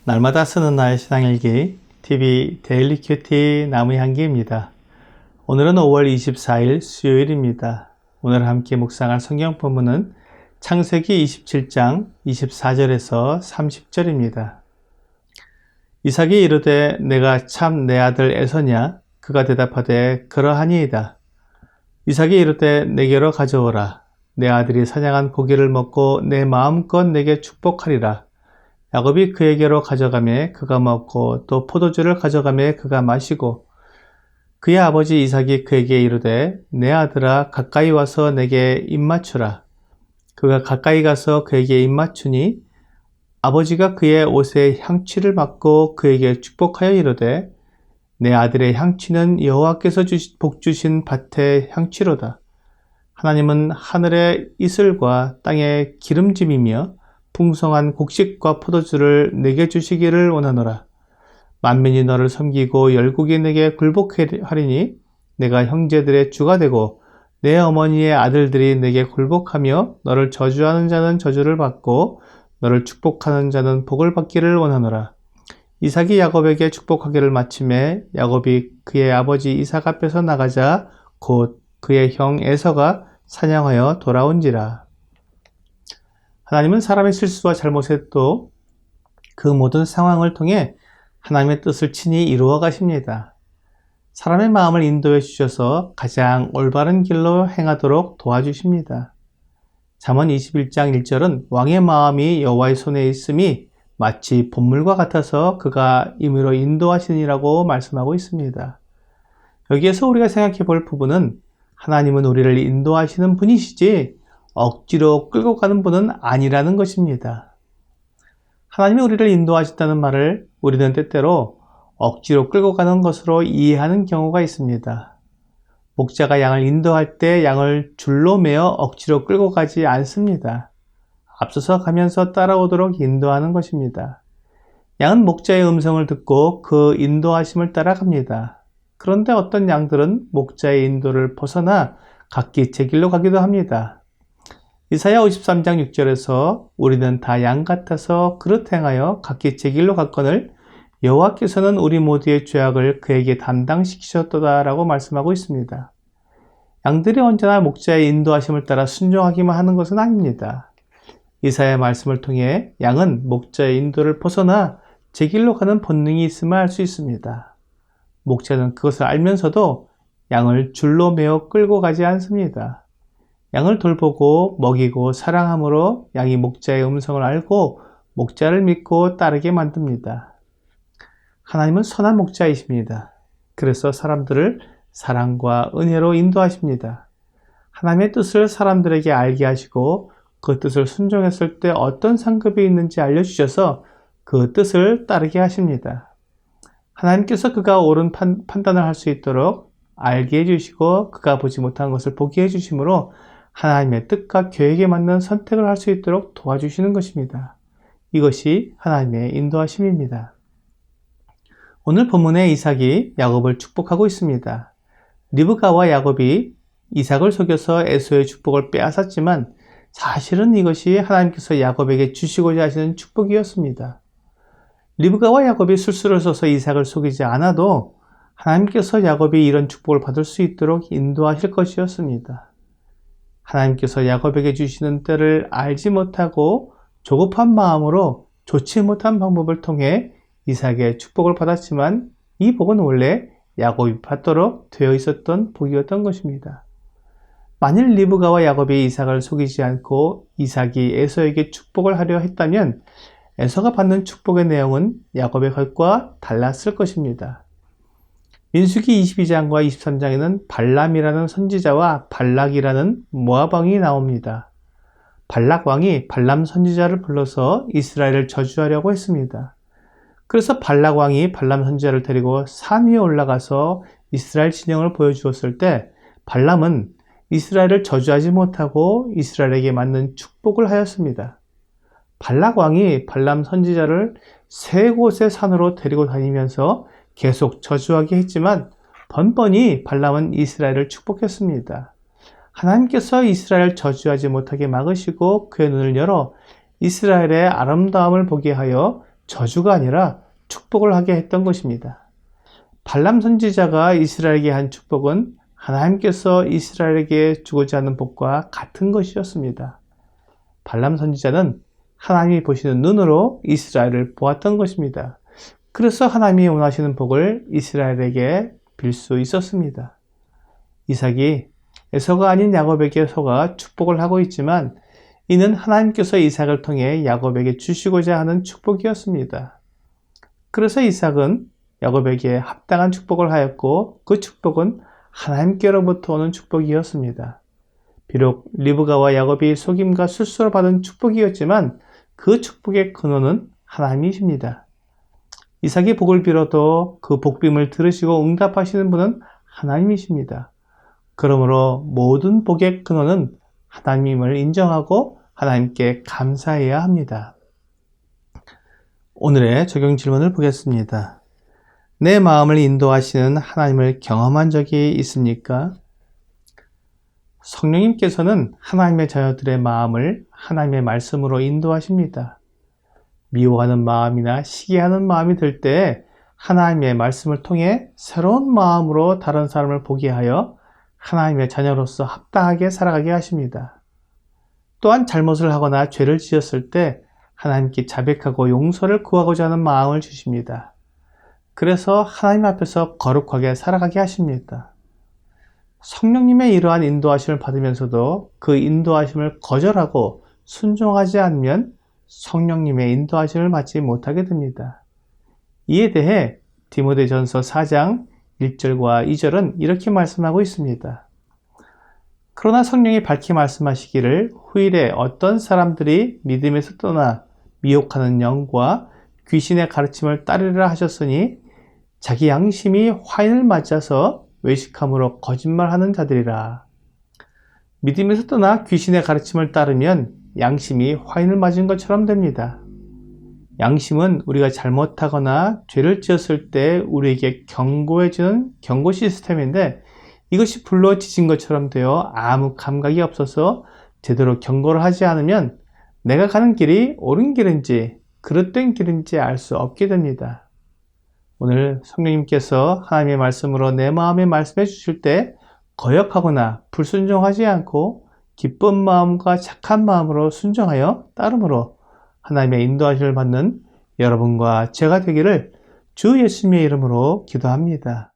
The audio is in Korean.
날마다 쓰는 나의 신앙일기 TV 데일리 큐티 나무의 향기입니다. 오늘은 5월 24일 수요일입니다. 오늘 함께 묵상할 성경 본문은 창세기 27장 24절에서 30절입니다. 이삭이 이르되 내가 참 내 아들 에서냐? 그가 대답하되 그러하니이다. 이삭이 이르되 내게로 가져오라. 내 아들이 사냥한 고기를 먹고 내 마음껏 내게 축복하리라. 야곱이 그에게로 가져가매 그가 먹고 또 포도주를 가져가매 그가 마시고 그의 아버지 이삭이 그에게 이르되 내 아들아 가까이 와서 내게 입맞추라. 그가 가까이 가서 그에게 입맞추니 아버지가 그의 옷에 향취를 맡고 그에게 축복하여 이르되 내 아들의 향취는 여호와께서 복 주신 밭의 향취로다. 하나님은 하늘의 이슬과 땅의 기름짐이며 풍성한 곡식과 포도주를 내게 주시기를 원하노라. 만민이 너를 섬기고 열국이 내게 굴복하리니 내가 형제들의 주가 되고 내 어머니의 아들들이 내게 굴복하며 너를 저주하는 자는 저주를 받고 너를 축복하는 자는 복을 받기를 원하노라. 이삭이 야곱에게 축복하기를 마침에 야곱이 그의 아버지 이삭 앞에서 나가자 곧 그의 형 에서가 사냥하여 돌아온지라. 하나님은 사람의 실수와 잘못에 또 그 모든 상황을 통해 하나님의 뜻을 친히 이루어 가십니다. 사람의 마음을 인도해 주셔서 가장 올바른 길로 행하도록 도와주십니다. 잠언 21장 1절은 왕의 마음이 여호와의 손에 있음이 마치 봇물과 같아서 그가 임의로 인도하시니라고 말씀하고 있습니다. 여기에서 우리가 생각해 볼 부분은 하나님은 우리를 인도하시는 분이시지 억지로 끌고 가는 분은 아니라는 것입니다. 하나님이 우리를 인도하신다는 말을 우리는 때때로 억지로 끌고 가는 것으로 이해하는 경우가 있습니다. 목자가 양을 인도할 때 양을 줄로 매어 억지로 끌고 가지 않습니다. 앞서서 가면서 따라오도록 인도하는 것입니다. 양은 목자의 음성을 듣고 그 인도하심을 따라갑니다. 그런데 어떤 양들은 목자의 인도를 벗어나 각기 제 길로 가기도 합니다. 이사야 53장 6절에서 우리는 다 양 같아서 그릇 행하여 각기 제 길로 갔거늘 여호와께서는 우리 모두의 죄악을 그에게 담당시키셨도다라고 말씀하고 있습니다. 양들이 언제나 목자의 인도하심을 따라 순종하기만 하는 것은 아닙니다. 이사야의 말씀을 통해 양은 목자의 인도를 벗어나 제 길로 가는 본능이 있음을 알 수 있습니다. 목자는 그것을 알면서도 양을 줄로 매어 끌고 가지 않습니다. 양을 돌보고 먹이고 사랑함으로 양이 목자의 음성을 알고 목자를 믿고 따르게 만듭니다. 하나님은 선한 목자이십니다. 그래서 사람들을 사랑과 은혜로 인도하십니다. 하나님의 뜻을 사람들에게 알게 하시고 그 뜻을 순종했을 때 어떤 상급이 있는지 알려주셔서 그 뜻을 따르게 하십니다. 하나님께서 그가 옳은 판단을 할 수 있도록 알게 해주시고 그가 보지 못한 것을 보게 해주심으로 하나님의 뜻과 계획에 맞는 선택을 할 수 있도록 도와주시는 것입니다. 이것이 하나님의 인도하심입니다. 오늘 본문의 이삭이 야곱을 축복하고 있습니다. 리브가와 야곱이 이삭을 속여서 에서의 축복을 빼앗았지만 사실은 이것이 하나님께서 야곱에게 주시고자 하시는 축복이었습니다. 리브가와 야곱이 술수를 써서 이삭을 속이지 않아도 하나님께서 야곱이 이런 축복을 받을 수 있도록 인도하실 것이었습니다. 하나님께서 야곱에게 주시는 때를 알지 못하고 조급한 마음으로 좋지 못한 방법을 통해 이삭의 축복을 받았지만 이 복은 원래 야곱이 받도록 되어 있었던 복이었던 것입니다. 만일 리브가와 야곱이 이삭을 속이지 않고 이삭이 에서에게 축복을 하려 했다면 에서가 받는 축복의 내용은 야곱의 것과 달랐을 것입니다. 민수기 22장과 23장에는 발람이라는 선지자와 발락이라는 모압 왕이 나옵니다. 발락 왕이 발람 선지자를 불러서 이스라엘을 저주하려고 했습니다. 그래서 발락 왕이 발람 선지자를 데리고 산 위에 올라가서 이스라엘 진영을 보여주었을 때 발람은 이스라엘을 저주하지 못하고 이스라엘에게 맞는 축복을 하였습니다. 발락 왕이 발람 선지자를 세 곳의 산으로 데리고 다니면서 계속 저주하게 했지만 번번이 발람은 이스라엘을 축복했습니다. 하나님께서 이스라엘을 저주하지 못하게 막으시고 그의 눈을 열어 이스라엘의 아름다움을 보게 하여 저주가 아니라 축복을 하게 했던 것입니다. 발람 선지자가 이스라엘에게 한 축복은 하나님께서 이스라엘에게 주고자 하는 복과 같은 것이었습니다. 발람 선지자는 하나님이 보시는 눈으로 이스라엘을 보았던 것입니다. 그래서 하나님이 원하시는 복을 이스라엘에게 빌 수 있었습니다. 이삭이 에서가 아닌 야곱에게 속아 축복을 하고 있지만 이는 하나님께서 이삭을 통해 야곱에게 주시고자 하는 축복이었습니다. 그래서 이삭은 야곱에게 합당한 축복을 하였고 그 축복은 하나님께로부터 오는 축복이었습니다. 비록 리브가와 야곱이 속임과 술수로 받은 축복이었지만 그 축복의 근원은 하나님이십니다. 이삭이 복을 빌어도 그 복빔을 들으시고 응답하시는 분은 하나님이십니다. 그러므로 모든 복의 근원은 하나님임을 인정하고 하나님께 감사해야 합니다. 오늘의 적용 질문을 보겠습니다. 내 마음을 인도하시는 하나님을 경험한 적이 있습니까? 성령님께서는 하나님의 자녀들의 마음을 하나님의 말씀으로 인도하십니다. 미워하는 마음이나 시기하는 마음이 들 때 하나님의 말씀을 통해 새로운 마음으로 다른 사람을 보게 하여 하나님의 자녀로서 합당하게 살아가게 하십니다. 또한 잘못을 하거나 죄를 지었을 때 하나님께 자백하고 용서를 구하고자 하는 마음을 주십니다. 그래서 하나님 앞에서 거룩하게 살아가게 하십니다. 성령님의 이러한 인도하심을 받으면서도 그 인도하심을 거절하고 순종하지 않으면 성령님의 인도하심을 받지 못하게 됩니다. 이에 대해 디모데전서 4장 1절과 2절은 이렇게 말씀하고 있습니다. 그러나 성령이 밝히 말씀하시기를 후일에 어떤 사람들이 믿음에서 떠나 미혹하는 영과 귀신의 가르침을 따르리라 하셨으니 자기 양심이 화인을 맞아서 외식함으로 거짓말하는 자들이라. 믿음에서 떠나 귀신의 가르침을 따르면 양심이 화인을 맞은 것처럼 됩니다. 양심은 우리가 잘못하거나 죄를 지었을 때 우리에게 경고해주는 경고 시스템인데 이것이 불로 지진 것처럼 되어 아무 감각이 없어서 제대로 경고를 하지 않으면 내가 가는 길이 옳은 길인지 그릇된 길인지 알 수 없게 됩니다. 오늘 성령님께서 하나님의 말씀으로 내 마음에 말씀해 주실 때 거역하거나 불순종하지 않고 기쁜 마음과 착한 마음으로 순종하여 따름으로 하나님의 인도하심을 받는 여러분과 제가 되기를 주 예수님의 이름으로 기도합니다.